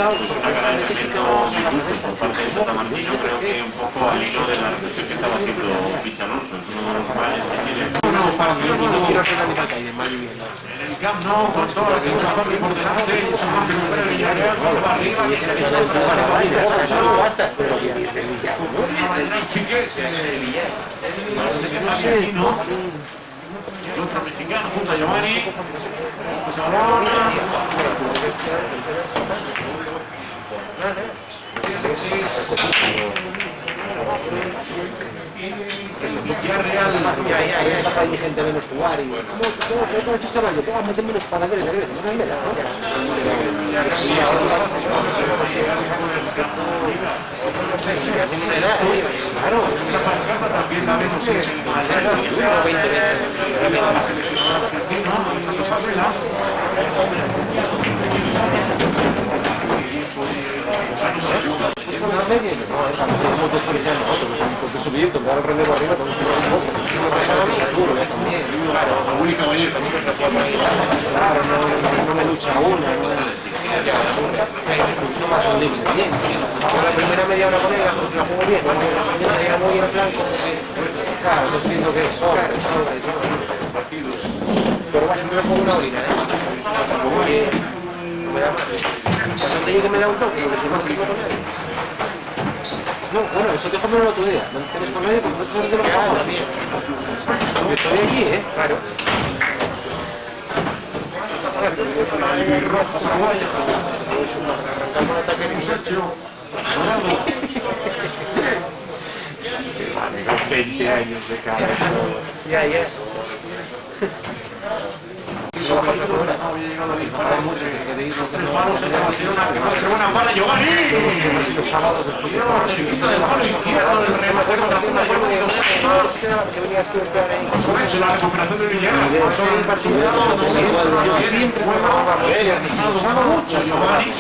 agradecimiento muy justo por parte de Tata Martino, creo que un poco al hilo de la reflexión que estaba haciendo Pichanoso. Es uno de los males que tiene. No, para mí no quiero que la mitad de mal vivienda. En el Camp Nou, con toda la segunda parte por delante, y ese man que supera el Villarreal, con para arriba, que se le quita el Piqué, el otro mexicano, junto a Giovanni, pues ahora Villarreal, ya hay gente menos jugar y ¿cómo decir chaval? Yo puedo meter menos panaderos de greve, no me da, ¿no? claro, esta pancarta también la vemos en el Madrid, la seleccionadora argentina, los Abuela. Claro, no me lucha una, no me acondice bien. La primera media hora con ella, pues la juego bien, la segunda ya voy en plan, claro, no entiendo que es sobra, pero va siempre con una orina, me da más. Bastante yo que me da un toque, porque si no flipo con él. No, bueno, eso te comen el otro día. No tienes con nadie, porque no te de los cojones. Porque estoy aquí, claro. Arrancando el ataque de un Sergio Dorado. Vale, con 20 años de cara. Ya. No había llegado a disparar mucho. El palo se estaba haciendo una segunda para Giovanni. Los sábados después de la chiquita del palo izquierdo del remate con la zona Giovanni 2 segundos. Hecho la recuperación de Villarreal. Yo siempre usaba mucho Giovanni.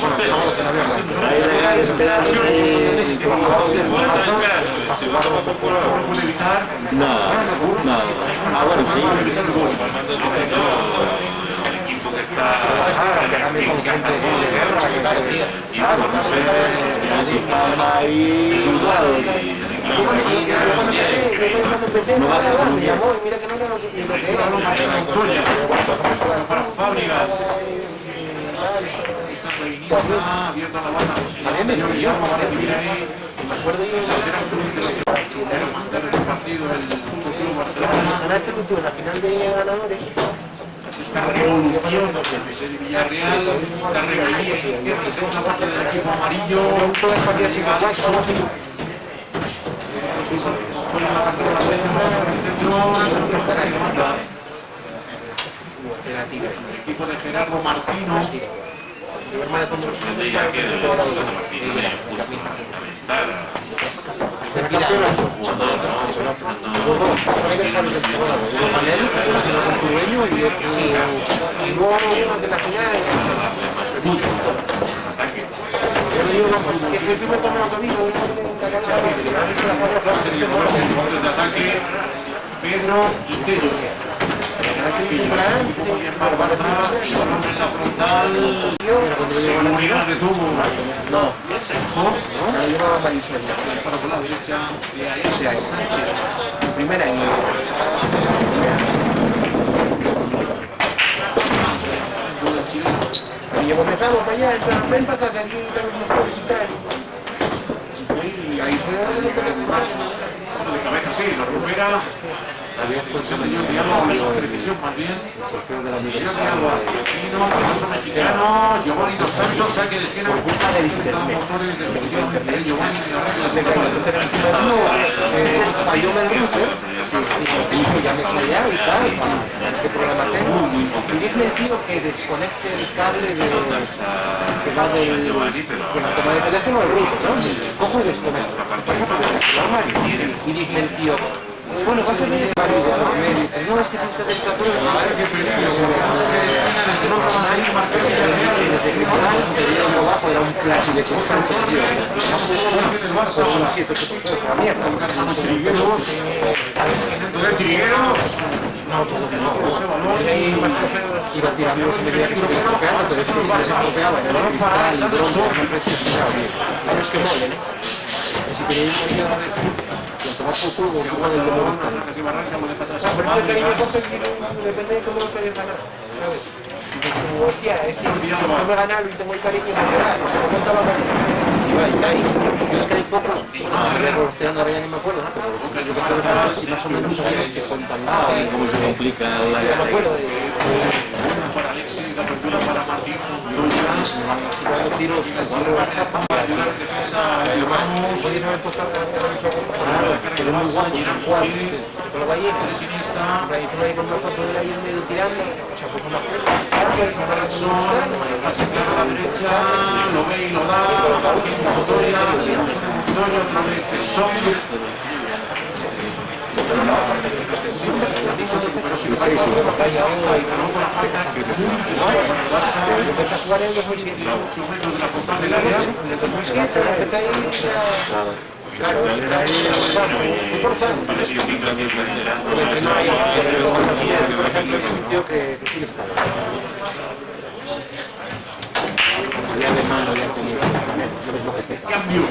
¿Puede evitar? No. Bueno, sí. Que cambie con gente de guerra, que no sé, ahí igual. Me llamó y mira que no era lo que era. Montoya para Fábregas. Abierta la banda. Señor Guillermo va a recibir ahí. Me acuerdo yo era mandar el partido del Fútbol Club Barcelona. Ganaste tú en la final de ganadores. Esta revolución del Villarreal, esta rebeldía que hicieron en la segunda parte del equipo amarillo. Llega Alexo. Con la partida a la derecha para el centro. Saque de banda. El equipo de Gerardo Martino. De ataque Pedro y Tello. Muy bien Bárbara atrás, en la frontal, seguridad de tubo. No, Senjo. Para por la derecha de Aesa Sánchez. Primera y y comenzamos para allá, ven para acá, que aquí están los mejores y tal. Y ahí fue lo que de cabeza, sí, lo recupera. Se le dio el diálogo, precisión más bien. Le dio diálogo a Aquino, otro mexicano, Giovanni Dos Santos, saque de esquina. Motores definitivamente, Giovanni de falló el router y dijo ya me allá y tal, este programa tengo. Y dime el tío que desconecte el cable que va de la toma de teléfono al router, ¿no? Cojo y desconecto. Pasa por el armario. Y dime el tío, bueno, vas a ver el barrio de la media. No, es que tienes que hacer esta prueba. qué peligro, es que esquina en el segundo van a ir marcando y Desde Cristal, el abajo era un plástico. de Cristal perdió. El Barça ahora. 7-8 la mierda. Trigueros. Trigueros. Iba tirando los medios que se iba estropeando, pero es que se estropeaba en el Cristal, el bronce, una preciosidad. Hay los que molen, ¿eh? Si queréis ir a ver, lo tomás por culo, un poco del dolor está bien. Pero el cariño corto depende de cómo lo queréis ganar, ¿sabes? Dices tú, hostia, no me ganar y tengo el cariño, me contaba Está ahí. Yo es que hay pocos, los tirando ahora ya ni me acuerdo, ¿no? Pero yo creo que si más o menos sabéis que cuentan nada y cómo se complica la me acuerdo de Para Alexis, la apertura para Martín Montoya. tirando tiros, Para ayudar en defensa de Ramos. podéis haber puesto algo mucho Pero muy guapo, con la gallina. Iniesta. Y tú ahí con una foto de la ahí en medio tirando, o sea, pues una foto. Pase claro a la derecha, lo ve y lo da. Martín Montoya, otra vez Song. Empezaste a jugar en el 2007. 8 metros de la frontal del área. En el 2007 empecé ahí claro, importante. por ejemplo, es un tío que quiere estar. Ya de mano ya tenía Cambio.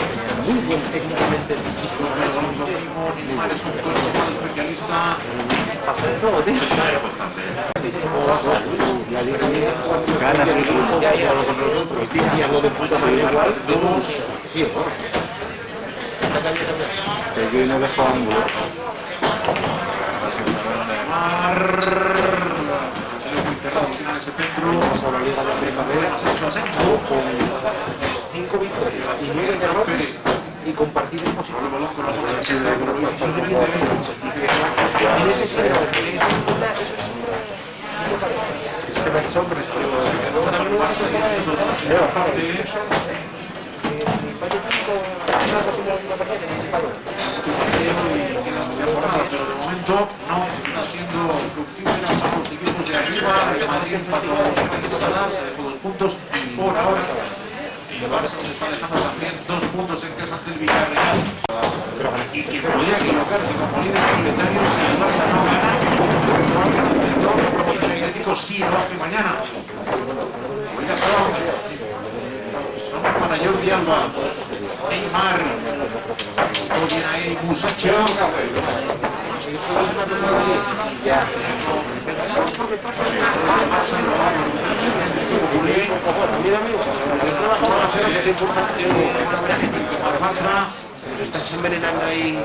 muy buen técnicamente. Neymar es un consumado especialista. Pasa de todo, tío. La liga gana el equipo, ya los otros, y algo de puta madre igual. Dos. Sí, bueno. Que yo no dejo ángulo. Se le muy cerrado en ese centro. Pasa la liga de la primavera. Asensio. Con 5 victorias y 9 derrotas y con partidos positivos. El balón con la bola de Silva, con Luis Silva. En ese sí, eso es Es que las hombres, pero para mí no se queda de una posibilidad de una partida que no palo. Pero de momento no está siendo fructífera para los equipos de arriba. El Madrid empató con Salas, se dejó 2 puntos por ahora. Y el Barça se está dejando también 2 puntos en casa ante el Villarreal. Y quien podría equivocarse como líder solitario si el Barça no gana. El Atlético sí lo hace mañana. Oiga, son para Jordi Alba, Neymar, todo bien ahí, Musacho. Estás envenenando ahí.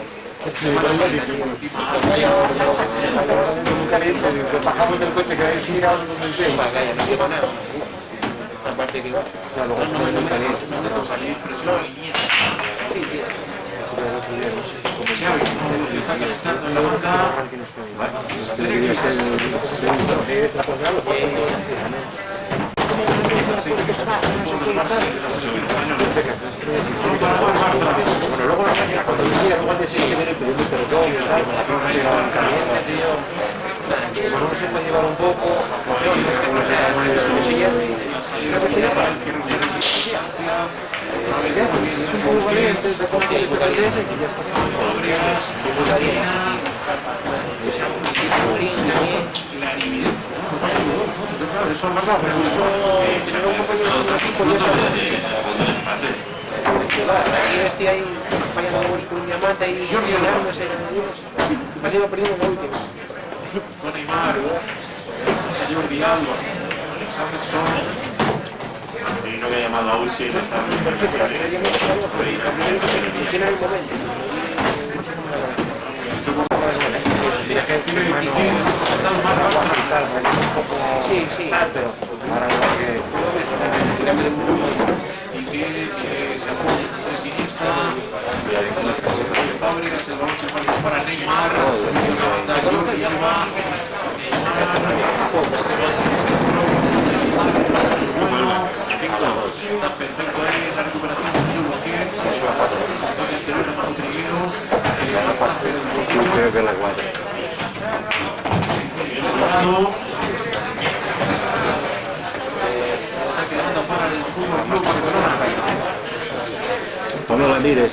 bajamos del coche que habéis girado No lleva nada. Aparte que Salir, presión, sí, tío. Xavi, está capitando en la banda. Bueno, luego la mañana cuando venía, luego al día siguiente viene pidiendo perdón, bueno, se puede llevar un poco, es un poco valiente de coger el Valdés y ya está Eso es verdad, pero tener un compañero de equipo y este ahí fallando goles con un diamante y ganándose. Partido perdido en la última. con Neymar, el señor Diallo, Alexanderson. Y no había llamado a Uchi y le estaba muy Funciona el momento. Sí, sí. pero ahora que Y que se sacó tres Iniesta. Fábregas, el balón se partió para Neymar. Jordi Alba. Está perfecto ahí la recuperación de Sergio Busquets. El anterior hermano Trigueros. creo que la guarda. Saque de banda para el Fútbol Club Barcelona. Ramírez.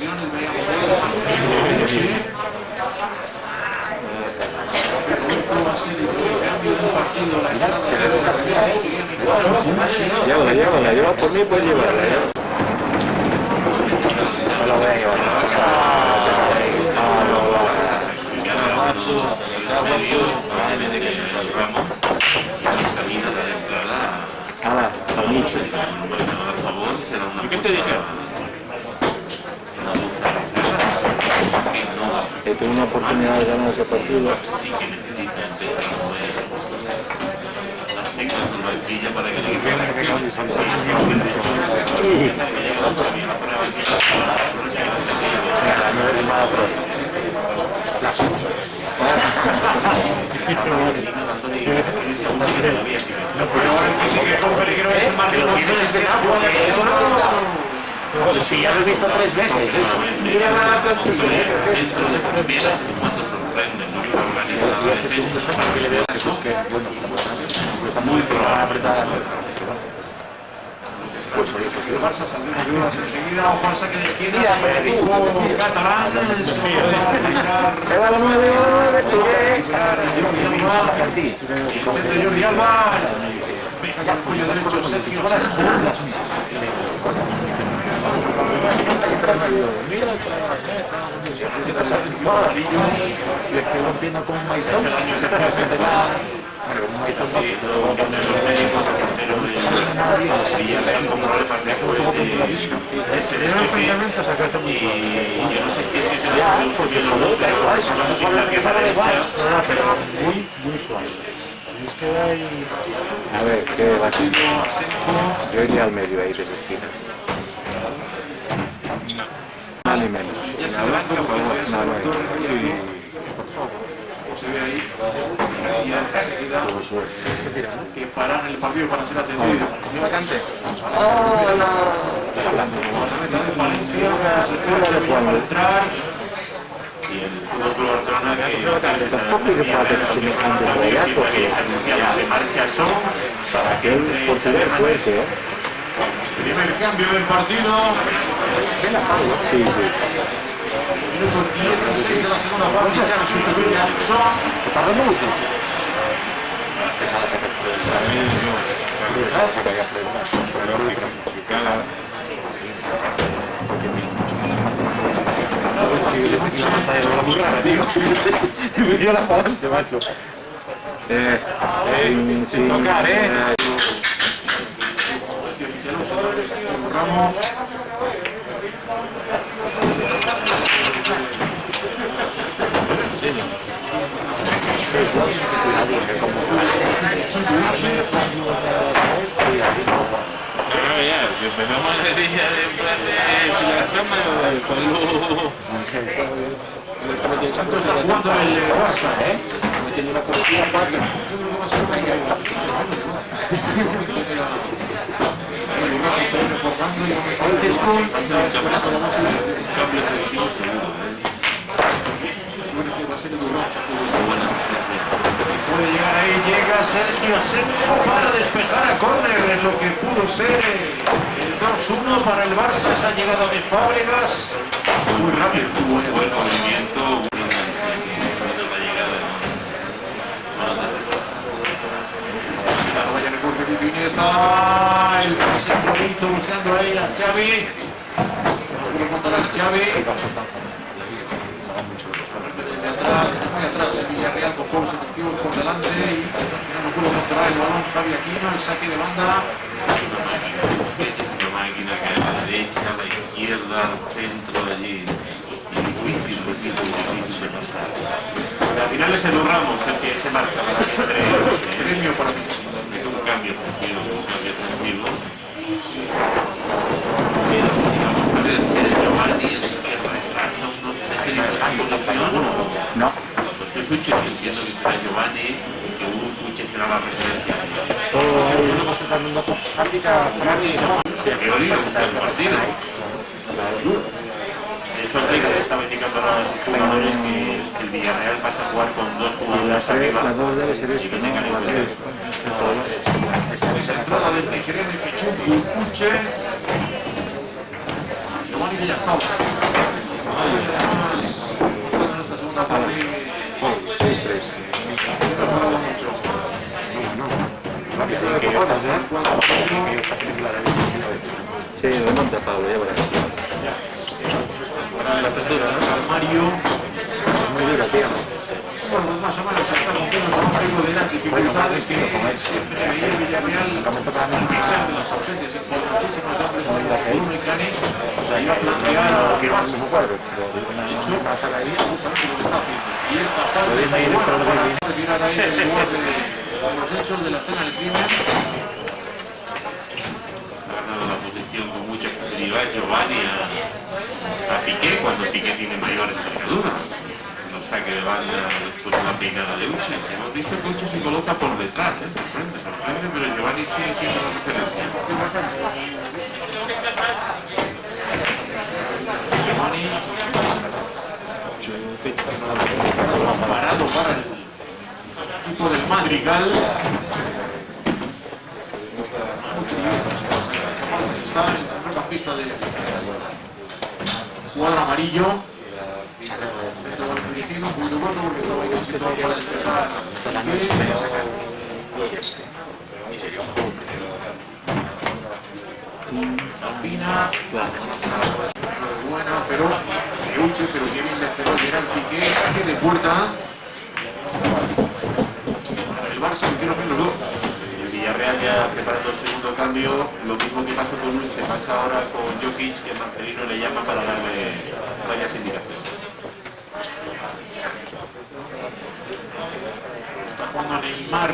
Llévala, lleva por mí, pues llevarla. No la voy a llevar. Mucho. ¿Y qué te dije? Tuve una oportunidad de ganar ese partido. Sí que necesita empezar a mover las teclas del banquillo para que le Si ya lo he visto 3 veces. Mira la plantilla. dentro de fronteras es cuando sorprenden, ¿no? Y ese segundo saque que le veo que esos que, bueno, está muy apretada. Pues oye, El Barça saldrá de dudas enseguida. Ojo al saque de esquina. Federico Catalán. Se va la 9, Jordi Alba. Venga con el puño derecho Sergio Sanz. Le quedó pena con un maizón. Muy suave. A ver, ¿qué va a ser? Yo iría al medio ahí de la esquina. Más ni menos. Se ve ahí y enseguida que paran el partido para ser atendido. Guardameta de Valencia, para entrar. Y el Fútbol Club Barcelona que Tampoco hizo falta que semejante rollazo, se marcha Son para que él considera fuerte, ¿eh? Primer cambio del partido. Sí, sí. Minuto 16 de la segunda parte. Ya sustituye a Son. Tardando mucho. Me dio la pante, macho. Sin tocar, Ramos. si empezamos a decir ya de plan de la cama Santos está jugando el Barça, Metiendo una costilla 4. cambio ofensivo seguro. Puede llegar ahí, llega Sergio Asenjo para despejar a córner en lo que pudo ser el 2-1 para el Barça. Esa llegada de Fábregas muy rápido estuvo Buen movimiento, la llegada. Vaya recorte de Iniesta, el pase bonito buscando ahí a Xavi. No pudo controlar Xavi. Desde atrás, muy atrás el Villarreal con juegos efectivos por delante y no pudo controlar el balón Javi Aquino, el saque de banda. Una máquina que a la derecha, a la izquierda, al centro, allí. Difícil de pasar. Al final es Edu Ramos el que se marcha para que entre. Premio para mí. Es un cambio ofensivo, Pero Sergio Giovanni, el que retrasa unos No. Pues es un chico, entiendo que será Giovanni, que hubo mucha la referencia. Que hoy le gusta el partido. De hecho, Ortega estaba indicando a sus jugadores que el Villarreal pasa a jugar con dos jugadores arriba. La 2 debe ser esto, ¿no? La 3. Esa entrada del nigeriano Pichumbu Uche. Giovanni Villastau. en esta segunda parte. 6-3. Ha mejorado mucho. Sí, remonta Pablo, ya verás. Mario. Muy dura, tío. Bueno, más o menos está cumpliendo con un juego de las dificultades que siempre veía el Villarreal, a pesar de las ausencias importantísimas de hombres como Bruno y Cani, iba a plantear al máximo. De hecho, justamente lo que está haciendo. Y esta falta de bueno, para tirar ahí el lugar de los hechos de la escena del crimen. Ha ganado la posición con mucha facilidad Giovanni a Piqué, cuando Piqué tiene mayores envergaduras. Los saque de banda después de la peinada de Uche. Hemos visto que Uche se coloca por detrás, sorprende, pero Giovanni sigue siendo la referencia. Giovanni parado para el equipo del Madrigal. Está el centrocampista de cuadro amarillo. Dentro del dirigido, un poquito corto porque estaba ahí situado para despertar. Zampina. Buena, pero Euche, pero que bien le cerró Gerard Piqué. Saque de puerta. El Barça lo hicieron bien los dos. El Villarreal ya preparando el segundo cambio, lo mismo que pasó con Luis, se pasa ahora con Jokic, que Marcelino le llama para darle varias indicaciones. Está jugando Neymar.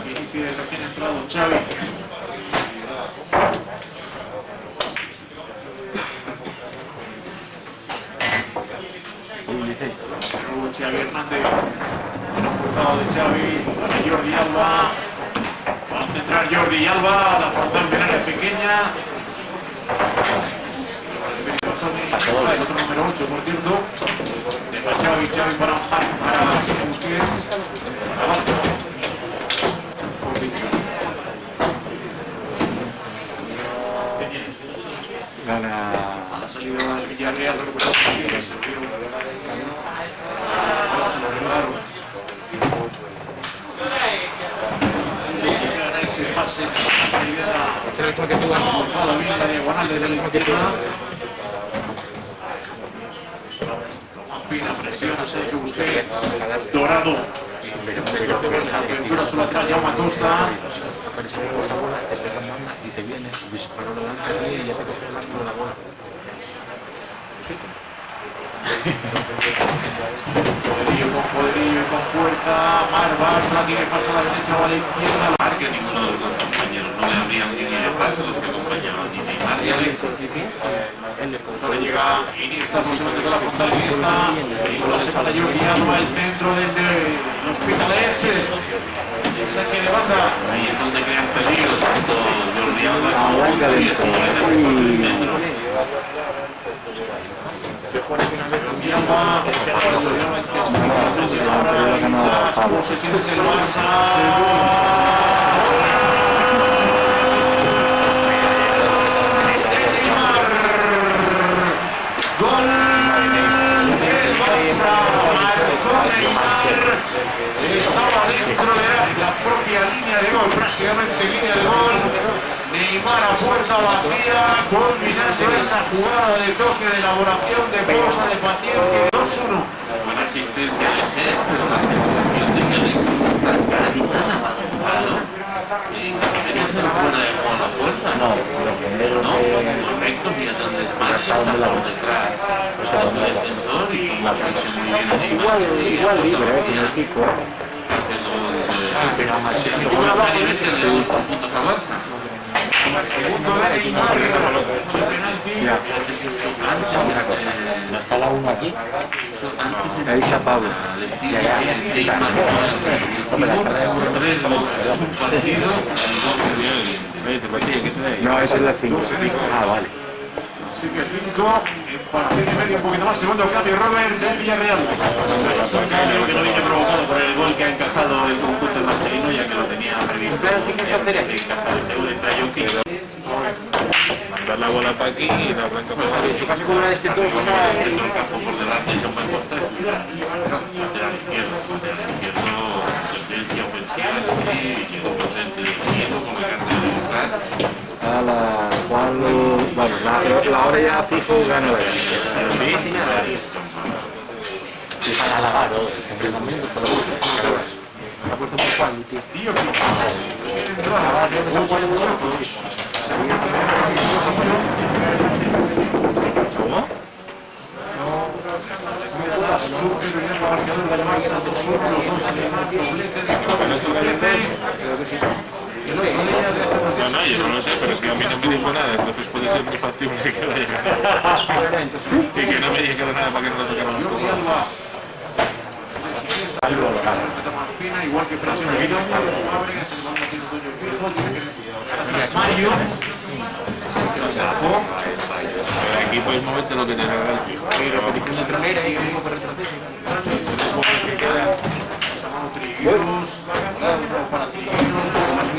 Que inicie el recién entrado Xavi. Luego Xavi Hernández. Un cruzado de Xavi para Jordi Alba. Va a centrar Jordi Alba, la frontal del área pequeña. Es el número 8, por cierto. Deja Xavi para Busquets. Por dicho. Gana. A la salida del Villarreal recuperado Piqué, se lo dieron. Se lo regalaron. Gana ese pase, esa calidad. Forzado bien la diagonal desde la izquierda. Tomás Pina presiona Sergio Busquets. Dorado. La apertura a su lateral, Jaume Costa. Y te viene, disparó delante y ya te coge el ángulo de la bola. Poderío y con fuerza. Marvas la tiene falsa a la derecha o a la izquierda. Marque a ninguno de los dos compañeros, no le habrían línea de pase los que acompañaban ni Neymar ni Alex. Solo llega Iniesta, posiblemente de la frontal Iniesta. Y lo hace para Jordi Alba, el centro desde el Hospitalet. El saque de banda. Ahí es donde crean peligro, tanto Jordi Alba como Jordi Alba. Jordi Alba, posesiones el Barça. Gol del Barça, marcó Neymar, estaba dentro de la propia línea de gol, prácticamente línea de gol. Neymar a puerta vacía, culminando esa jugada de toque, de elaboración, de pausa, de paciencia, 2-1. Buena asistencia de Cés, pero la sensación de que Alex está casi nada abandonado. Y debería ser fuera de juego a la puerta. No, defender No, correcto, mira dónde está por detrás el defensor y la presión muy bien de Neymar. igual libre, tiene el pico. Una variante de 2 puntos a Barça. Segundo de Neymar, penalti. ¿No está la 1 aquí? Ahí está Pablo. No, esa es la 5. Ah, vale. Así que 5, para 5,5 un poquito más. Segundo cambio, Robert del Villarreal. Creo que no viene provocado por el gol que ha encajado el conjunto del marcelino, ya que lo tenía previsto. Mandar la bola para aquí y la arranca para aquí. Si pasa con una de este todo, pasa... El campo por delante, Jaume Costa es lateral izquierdo. Lateral izquierdo, tendencia ofensiva, y siendo presente como el cartel de Montrar. A la cual, bueno, la hora ya fijo gana la gana. Y para lavar, este enfrentamiento, para la puerta por Juan, tío. Tío, que entrada. ¿Cómo? Superioridad el marcador del Barça, 2-1, los dos Alemán, doblete de doblete. No, yo no lo sé, pero es que a mí no me dijo nada, entonces puede ser muy factible que vaya a ganar. Y que no me dijera nada para que no lo tocara más. Jordi Alba. Igual que Francia, Fábregas, el mando tiene un dueño fijo, tiene que Mario. El equipo es momento lo que te salga el fijo. Repetición de tronera y como que retrocede. Que queda. Trigueros, para Trigueros,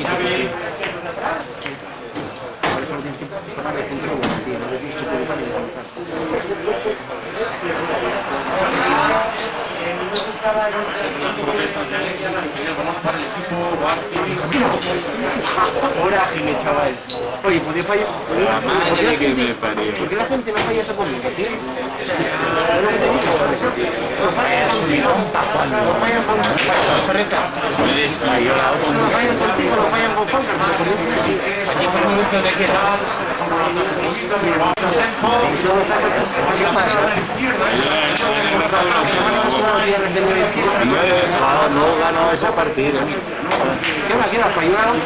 Xavi. Protestas de Alexis, para el equipo Ahora, Jiménez, chaval. Oye, podía fallar. La madre que me parió. ¿Por qué la gente no falla eso conmigo, tío? ¿Sabes lo que te digo? Lo fallan contigo. Lo fallan con Chorreta. No lo fallan contigo, lo fallan con Juan Carlos. Aquí por mucho de que ¿qué pasa? No ganó esa partida. ¿Qué va? ¿Fallaron?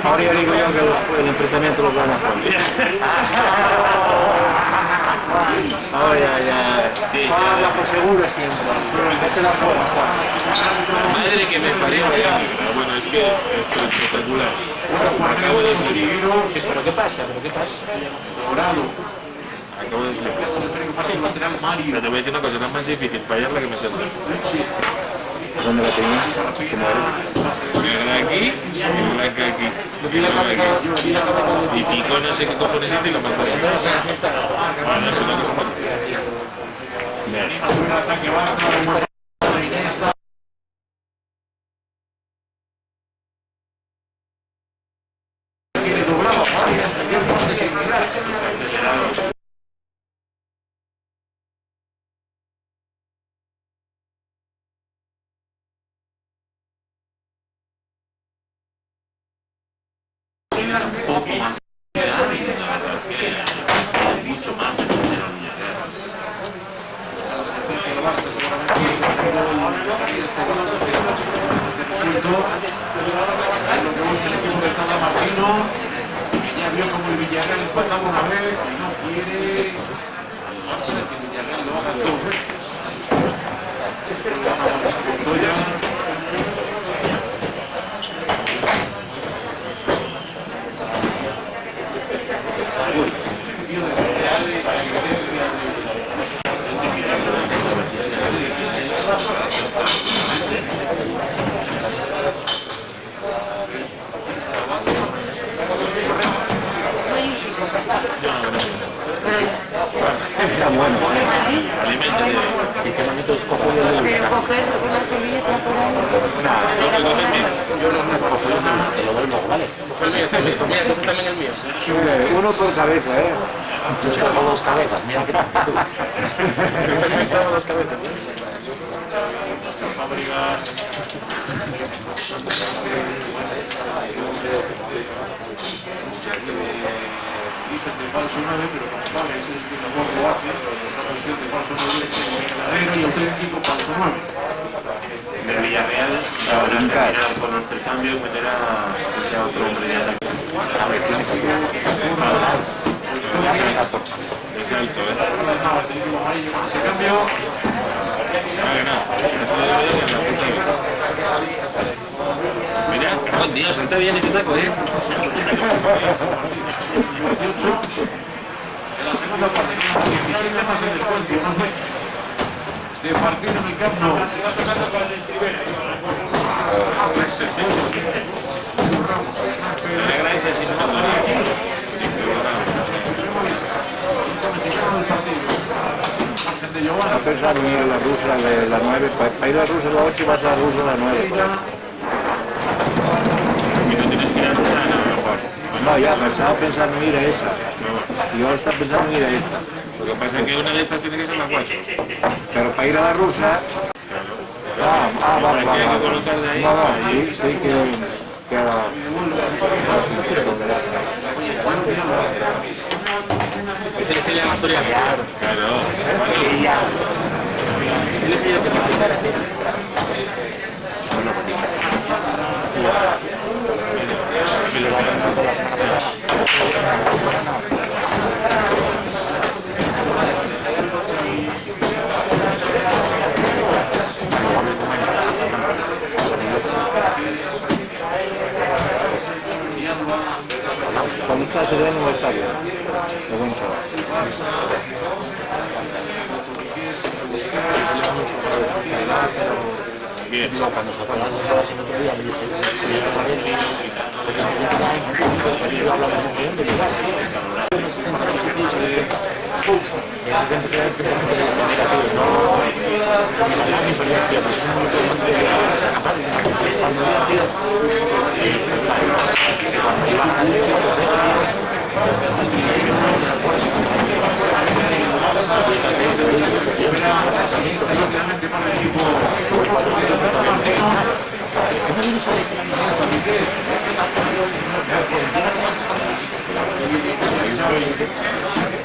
Ahora ya digo yo que el enfrentamiento lo gana Juan. Ay, ay, ay. Juan la por seguro siempre. Esa es la fuerza. Madre que me parió. Bueno, es que esto es espectacular. Acabo de salir. ¿Pero qué pasa? Dorado. Acabo de salir. Lateral Mario. Pero te voy a decir una cosa, es más difícil fallarla que meterla. ¿Dónde la tenía? Una aquí y una aquí. Y Pico no sé qué cojones hizo y lo mandó. Bueno, es una cosa más. Un ataque baja de Iniesta. Quiere doblado. Poco más. Mucho más de Lo que busca el equipo de Tata Martino, que ya vio como el Villarreal empataba una vez y no quiere que el Villarreal lo haga dos veces. Montoya. Está bueno. Aliméntate. Sí, que bonito es cojo yo de Pero coger una servilleta por ahí. Yo no me cojo yo, te lo doy luego, ¿vale? Mira, tú también el mío. Uno por cabeza, ¿eh? Yo tengo dos cabezas, mira que tal. Tengo dos cabezas. Fábregas. Dicen de falso 9, pero como sabe, ese es el que mejor lo hace. La cuestión de falso 9 es el verdadero y auténtico falso 9. del Villarreal, ahora terminar con los tres cambios, meter a otro hombre de ataque. Es alto, ¿eh? El técnico amarillo con ese cambio. Mira, cajón, Dios, salta bien ese taco, ¿eh? 18. segunda parte, 17 más el descuento, unos 20 de partido en el Camp Nou. No pensar en ir a la rusa de las 9, para ir a la rusa a las 8 y vas a la rusa a las 9. Y no tienes que ir a la rusa, No, ya, me estaba pensando en ir a esa. Y ahora estaba pensando en ir a esta. Lo que pasa es que una de estas tiene que ser la 4. Pero para ir a la rusa... vale. Hay que colocarle ahí. No, sí que ahora... Ese le llama historia. Claro. Cuando está ese aniversario, lo buen chaval. Cuando se acuerdan de la sin otro día, me dice, porque yo hablaba con él, de verdad.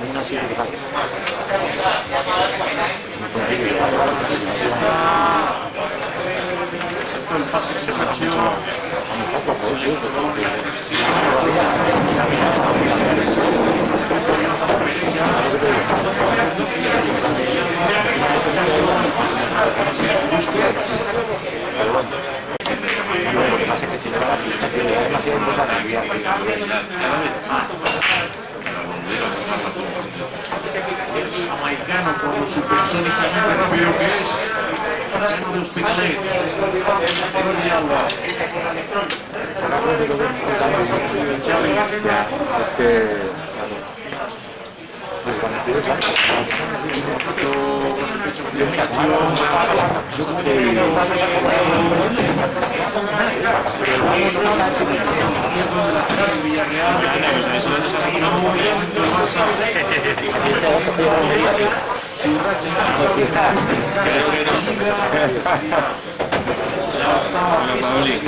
Una serie de fácil. El pase se marchó. Lo que pasa es que si le va a la es demasiado importante. Jamaicano por lo supersónicamente rápido que es. Seno de Hospitalet. Jordi Alba. Xavi. Es que...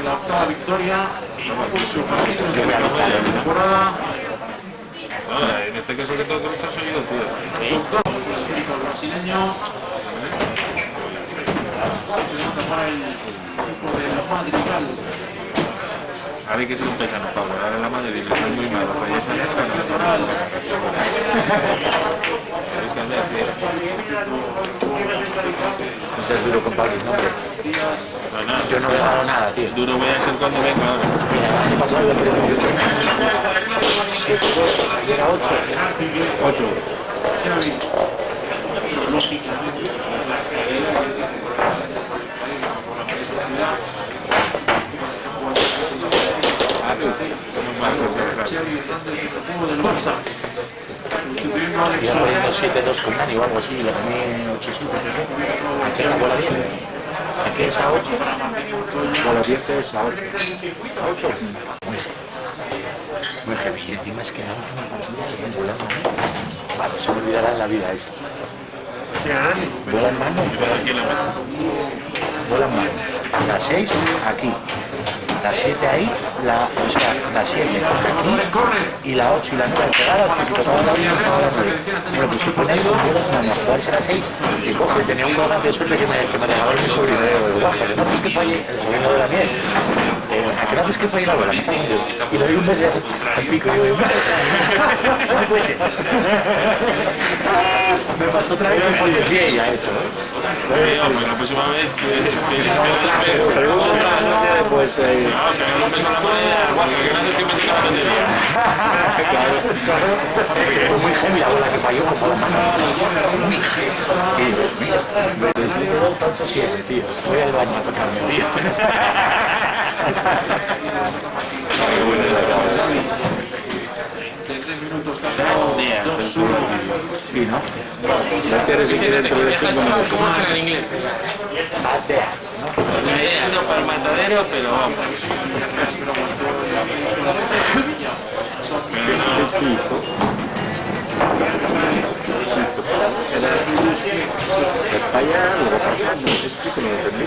La octava victoria por su partido de la temporada. No, en este caso que todo que mucho soy yo, tío. Doctor, el brasileño. Para el equipo del Madrigal. Ahora hay que ser un pesano, Pablo. Ahora la Madrid le es muy malo. Para esa época Toral. tienes que andar, tío. No seas duro con Pablo, no, hombre. No, Yo no he ganado nada, tío. duro voy a ser cuando venga ahora. Mira, el año pasado yo premio 7-2, era 8. 8. Xavi. Lógicamente, la calidad que tiene por la personalidad. Xavi Hernández, el juego del Barça. Sustituyendo a Alex Iba poniendo Suárez. 7-2 con Dani o algo así, lo tenía en 8-7. Aquí la bola 10. Aquí es a 8. Bueno, 10 es a 8. A 8. Muy heavy. Y encima es que la última partida le han volado. Vale, se me olvidará en la vida eso. Bola en mano. Bola en mano. La 6 aquí. La 7 ahí, o sea, la 7 aquí y la 8 y la 9 pegadas, que si tocaba la 1 tocaba la 9. Bueno, pues si pone ahí, a jugarse la 6 y coge, tenía un colgante de suerte que me regaló mi sobrino de Guaje. No es que falle el sobrino de la Mies. que haces que falle la bola. Y le doy un mes de al pico y digo, no puede ser. Me pasó otra vez con el pie ya eso, ¿no? La próxima vez Pues no, que no un beso a la moneda, que no haces que me diga la tontería. claro, fue muy heavy la bola que falló como la mano. Muy heavy. Me tanto 7, tío. Voy al baño a tocarme, tío. De 3 minutos cambiado, 2-1. Sí, ¿no? Ya quieres si quieres pero después ¿Cómo se en inglés? Yendo para el matadero, pero vamos. España, luego para acá, no sé si que no lo entendí.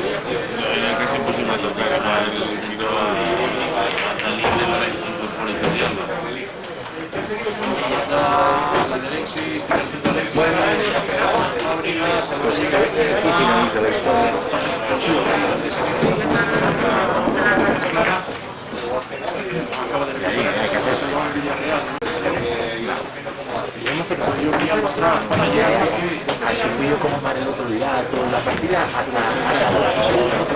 Era casi imposible tocar para el tiro Alexis, tira el centro Alexis. Fábricas, Pues sí, y finaliza la historia. acaba de recuperar se va al Villarreal. Yo venía para atrás para llegar aquí. Así fui yo como mal el otro día, toda la partida, hasta las 8 segundos.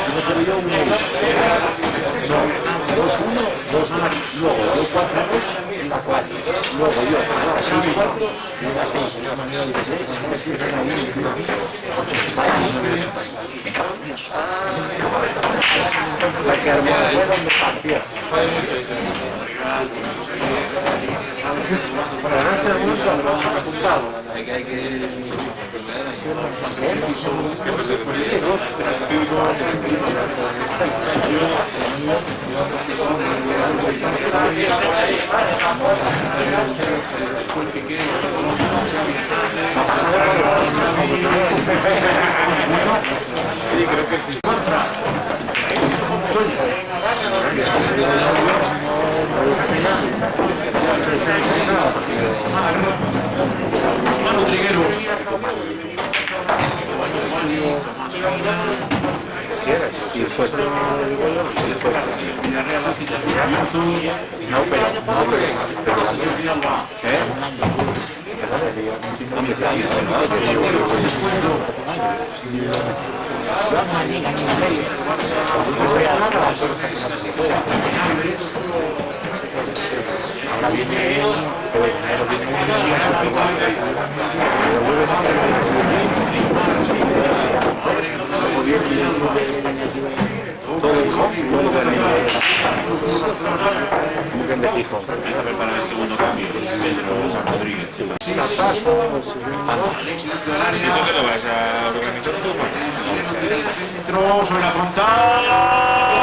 Y me quedé yo 1-1. No, 2-1, 2-1, luego yo 4-2 en la 4. Luego yo 6-4 y una 6, en la manera 16. Así que era 8 países, 8 países. Me cago en Dios. La que armó el juego me partió. Bueno, en este momento lo hemos apuntado. Sí, creo que sí. Manu Trigueros. Y fue Villarreal la cita de no, pero Jordi Alba. ahora viene Empieza a preparar el segundo cambio. Pedro Rodríguez. Alexis dentro del área. ¿Eso que lo vas a organizar tú, Juan? Centro sobre la frontal.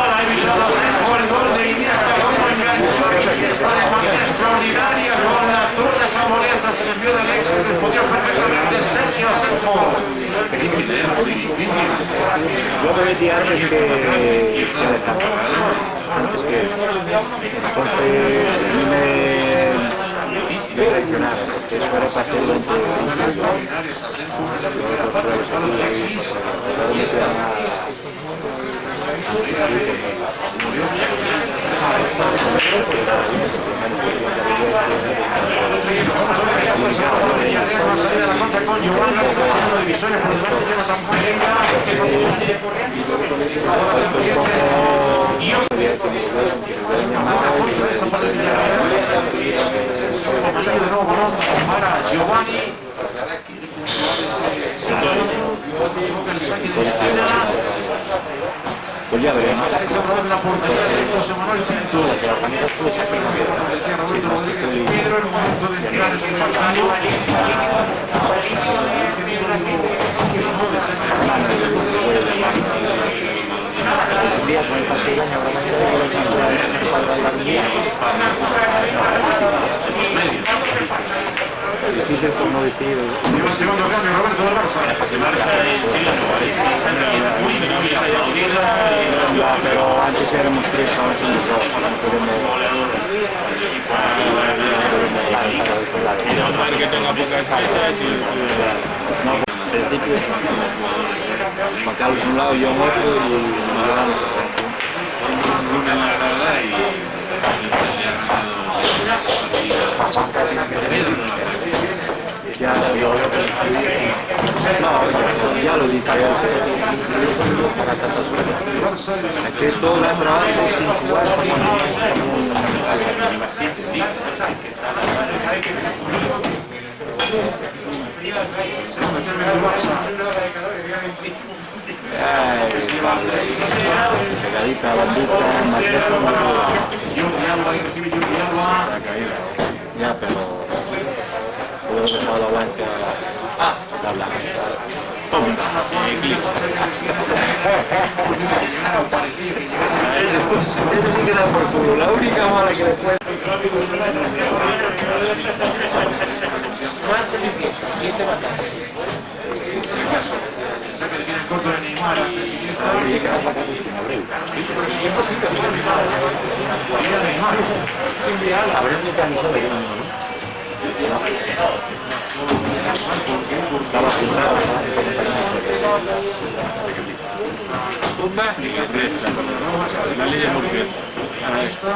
Ha evitado Asenjo el gol de Iniesta. Como enganchó Iniesta de manera extraordinaria con la zurda saborea tras el envío de Alexis. Respondió perfectamente Sergio Asenjo. yo me metí antes que dejar. Antes que entonces me traicionaba, porque eso era pastel Extraordinarias Asenjo en la primera parte. Buscado Alexis. Iniesta. Vamos a ver qué hace ese jugador de Villarreal con la salida de la contra con Giovanni, pasando divisiones por delante de Jonathan Pereira, que no y una contra esa para el Villarreal. Amarillo de nuevo balón para Giovanni. El saque de esquina. pues ya veremos. A la derecha otra vez de la portería de José Manuel Pinto. Decía Roberto Rodríguez de Pedro, el momento de entrar en el partido. Ese día con el pase del año, ahora difícil por no decir. Lleva el segundo cambio Roberto del Barça. Pero antes éramos 3, ahora somos 2. No podemos que tenga pocas fechas y... no, al principio Juan Carlos a un lado, yo en otro y lunes en la grada y le ha ganado Ya, yo lo que no, ya lo dije, para tantas cosas. Que esto da trabajo sin jugar. Pegadita, bandita, ya, pero puedo dejar la blanca la blanca. Eso sí queda por culo, la única mala que le puede. Saca que tiene el corto de Neymar, si quiere estar bien. Pero si quiere Neymar. Habrá un mecanismo de uno, ¿no? Estaba firmado, La ley de Murphy. Ahí está.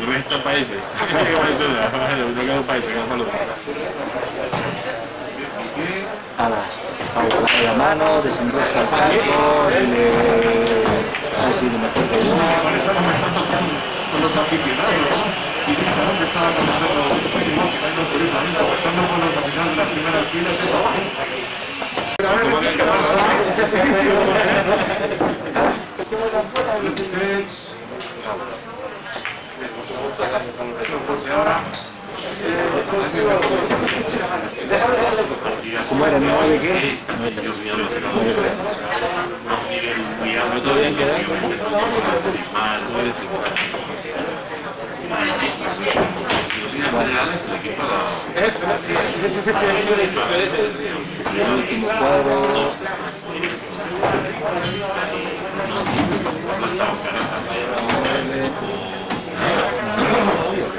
Resto países. No queda un país, queda solo. La mano, desembolsa el casco, así de mejor que eso. Igual está comentando con los aficionados. Y dónde estaba comentando curiosamente, comentando con los aficionados de las primeras filas eso. A ver qué pasa. Ahora. ¿Cómo era? ¿No de qué? No todavía han quedado.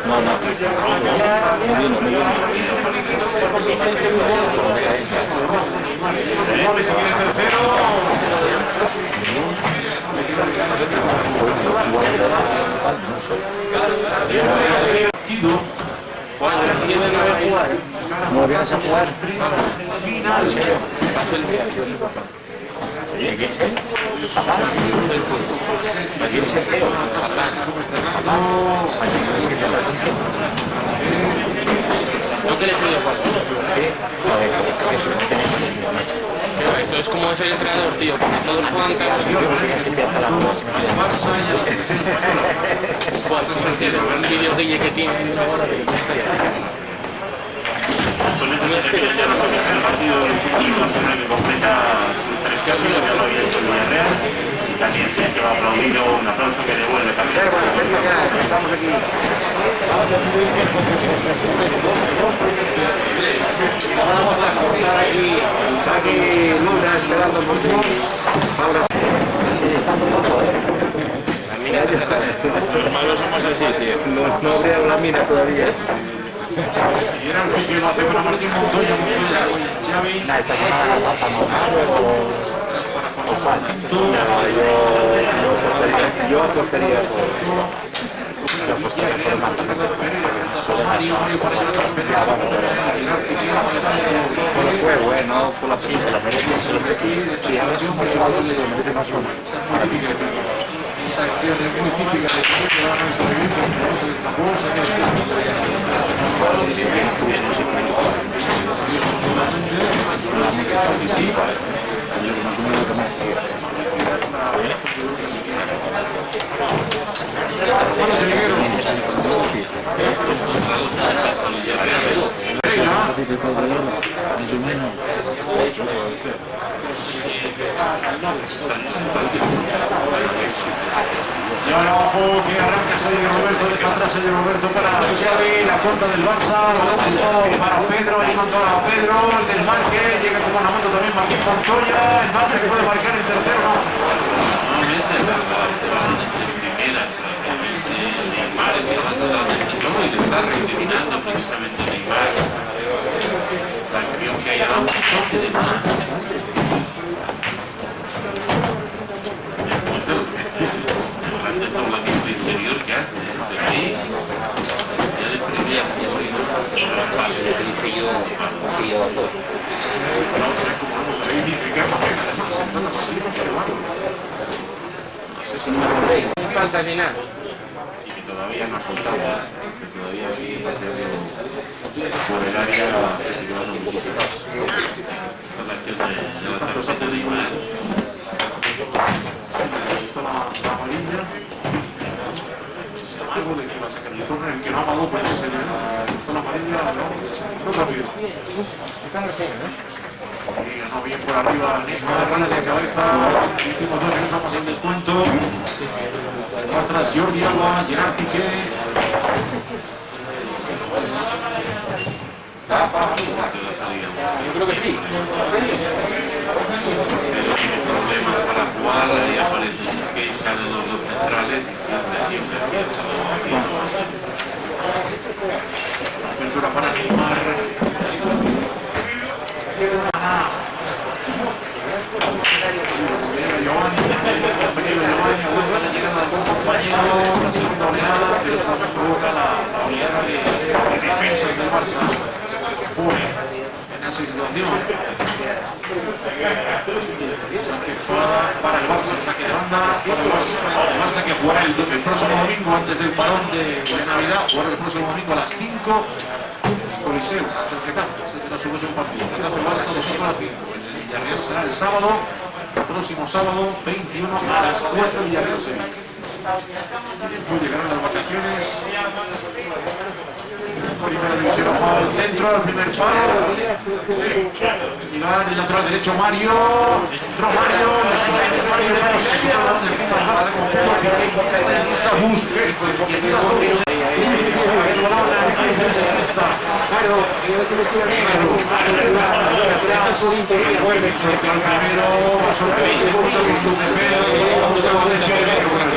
No, no. Goles si quiere tercero. No vienes a jugar. Final. ¿No querés ir de acuerdo? Sí. Esto es como es el entrenador, tío. Todos juegan caros. Cuatro sociales, un vídeo de que tiene. Con esto ya no puede ser el partido del Barcelona que completa sus 3 casos, ya lo había hecho el Villarreal. Y también se ha aplaudido un aplauso que devuelve también. Estamos aquí. Vamos a cortar aquí. Está aquí Luna esperando por ti. Ahora. Sí, se está tomando, Los malos somos así, tío. No abrieron la mina todavía. Y era el que lo hace para Martín Montoya, Xavi. Esta semana la salta normal o falta. Yo apostaría por el Martín. Por el juego, no por la sí, se lo merece. Sí, a ver si un jugador se lo merece más o menos. Esa acción es muy típica de que siempre van a sobrevivir porque no se les tapó, se y ahora abajo que arranca Sergio Roberto, deja atrás Sergio Roberto para Xavi, la contra del Barça, lo puso para Pedro, ahí mandó a Pedro, el desmarque, llega como una moto también Martín Montoya, el Barça que puede marcar el tercero, no. Normalmente la primera, Neymar tiene bastante la sensación y le está recriminando precisamente Neymar la acción que haya dado un toque de más. lo que dice yo, que lleva dos. Como vamos a ver, dice que es papel, además, se trata así, pero bueno. No sé si no No falta ni nada. Y que todavía no ha soltado, que todavía sí por el área se llevaron muchísimas. Esta es la acción de la tarjeta de Iman. Ahí está la amarilla. Algo de que va a sacar el torneo, el que no ha amado fue el que se le dio. Está la amarilla, no rápido. Y ganó bien por arriba Nisma de Rana de cabeza. Últimos 2 minutos más el descuento. Atrás Jordi Alba, Gerard Piqué. Yo creo que sí. Pero tiene problemas para jugar, ya son el que salen los dos centrales y siempre Apertura para Neymar. Giovanni, vuelve a la llegada del buen compañero, la segunda oleada, que es lo que provoca la oleada de defensa del Barça. Pone en esa situación. Saque para el Barça, saque de banda para el Barça que jugará el próximo domingo antes del parón de Navidad, jugará el próximo domingo a las 5. Coliseo, el Getafe, ese será su próximo partido. Getafe Barça, domingo a las 5. El Villarreal será el sábado, próximo sábado, 21 a las 4, Villarreal Sevilla. Después llegarán las vacaciones. Primera división al centro, el primer palo. Llegar el lateral derecho Mario. Entró Mario. Busquets. Claro, yo lo que me estoy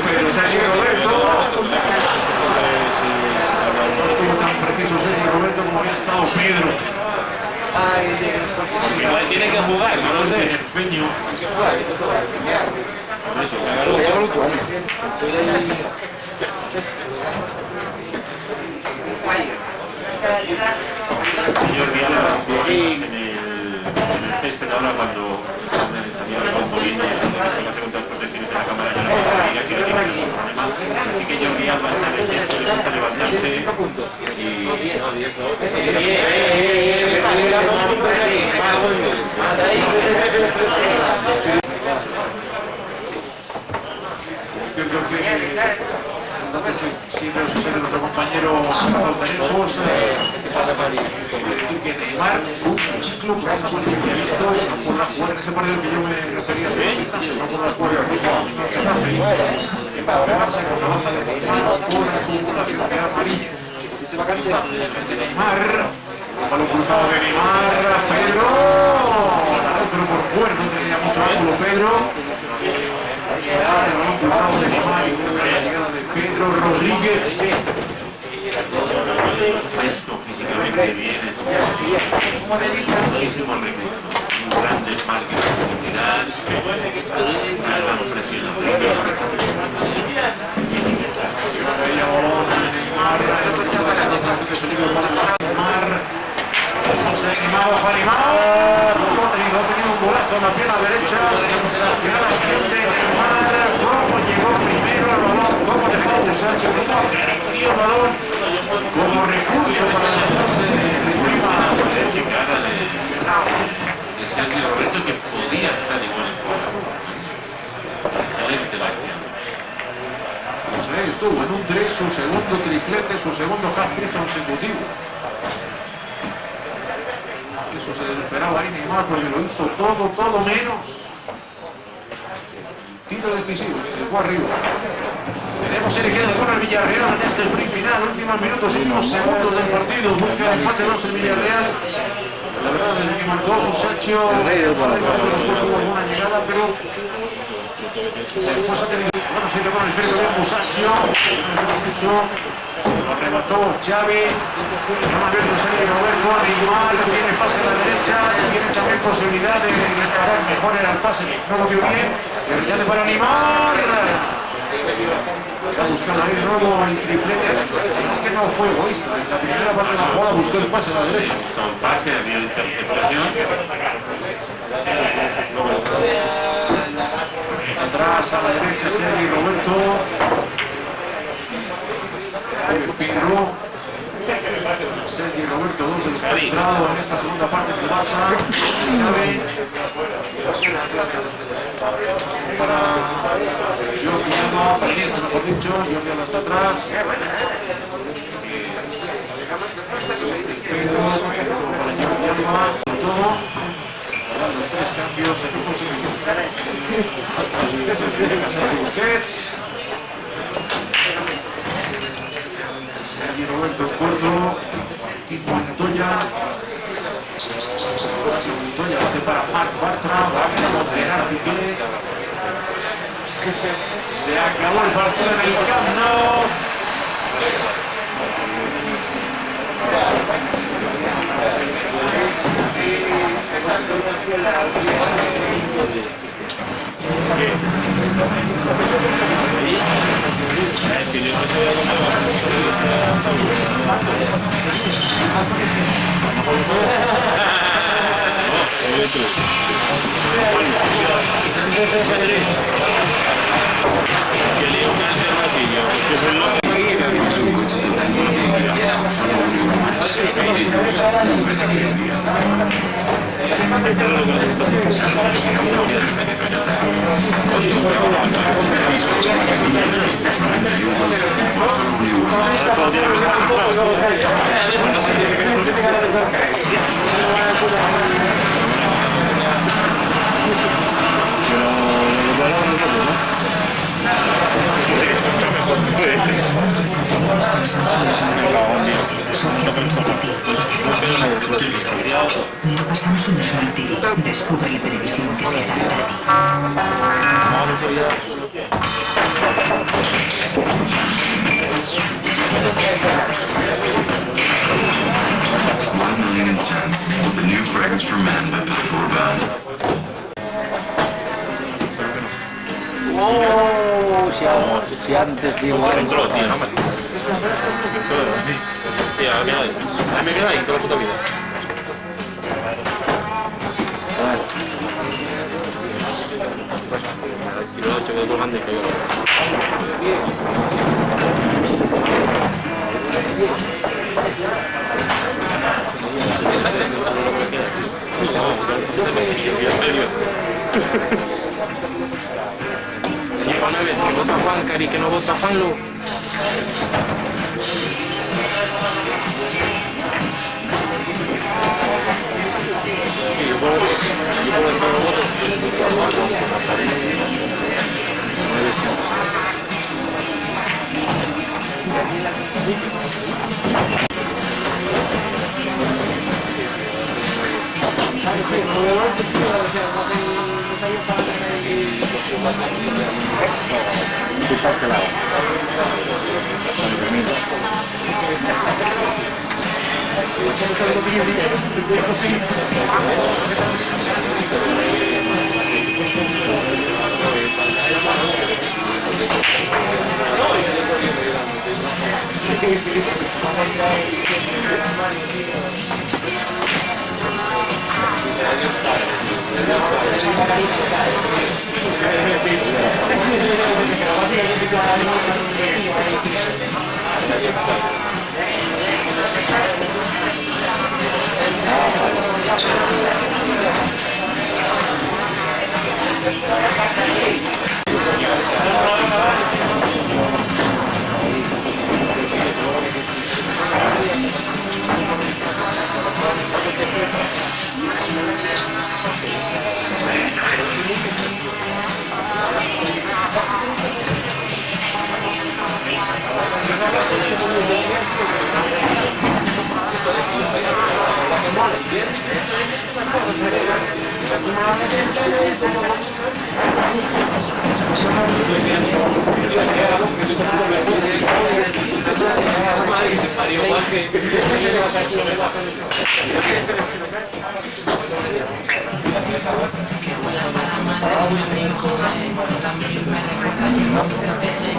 Primero, Sergio Roberto. No estuvo tan preciso Sergio Roberto como había estado Pedro. Igual tiene que jugar, no lo sé. El Feño. Jordi Alba en el césped ahora cuando también el componente la segunda protección de la cámara ya la batería que no tiene ningún problema. Así que Jordi Alba está en el césped, le gusta levantarse Siempre lo sucede nuestro compañero Pautanejos que Neymar, un ciclo por esa policía que ha visto, no podrá jugar en ese partido que yo me refería hace unos instantes, no podrá jugar el mismo Getafe, que para pegarse con la baja de Neymar por la acumulación de amarilla. De Neymar, el balón cruzado de Neymar, Pedro, la red pero por fuera, no tenía mucho ángulo Pedro. El balón cruzado de Neymar y la llegada de Pedro Rodríguez. fresco, físicamente bien, muchísimos recursos, un gran desmarque de profundidad, una gran presión ha tenido un golazo en la pierna derecha, sensacional acción de Neymar, cómo llegó primero al balón, cómo dejó a Sánchez, cómo acarició el balón como recurso para dejarse de encima. llegada de Sergio Roberto que podía estar igual en juego. Excelente la acción. Pues ahí estuvo en un 3, su segundo triplete, su segundo hat-trick consecutivo. Eso se desesperaba ahí Neymar porque lo hizo todo menos. Tiro decisivo, se fue arriba. Tenemos el que queda con el Villarreal en este sprint final, últimos minutos, últimos segundos del partido. Busca el empate 2 el Villarreal. La verdad, desde que marcó Musacho, tuvo alguna llegada, pero después ha tenido. Bueno, se tocó en el esférico bien Musacho, mucho. Lo arrebató Xavi, no ha abierto el Sergio Roberto, Neymar tiene pase a la derecha, tiene también posibilidad de disparar mejor en el pase, no lo vio bien, ya de para Neymar. Va a buscar ahí de nuevo el triplete. Es que no fue egoísta. En la primera parte de la jugada buscó el pase a la derecha. Con pase, había interceptación. Atrás a la derecha Sergi Roberto. Pedro. Sergi Roberto, dos de los que ha entrado en esta segunda parte del Barça. Para Jordi Alba, para Iniesta, mejor dicho. Jordi Alba está atrás. Pedro, para Jordi Alba, con todo. Para los tres cambios aquí consecutivos. Busquets. Sergi Roberto en corto. Tito Montoya. Montoya hace para Marc Bartra. Va a Gerard Piqué. Se acabó el partido en el Camp Nou. Luego pasamos una Smart TV. Descubre la televisión que se adapta a ti. $1 million intense with the new fragrance for men by Paco Rabanne. ¡Oh! Si antes digo algo. Entró, tío, no me. Tío, me queda ahí toda la puta vida. Tiro lo he hecho que otro grande que yo. Llega una vez que vota Juan Cari, que no vota Juanlu. Quitaste la Que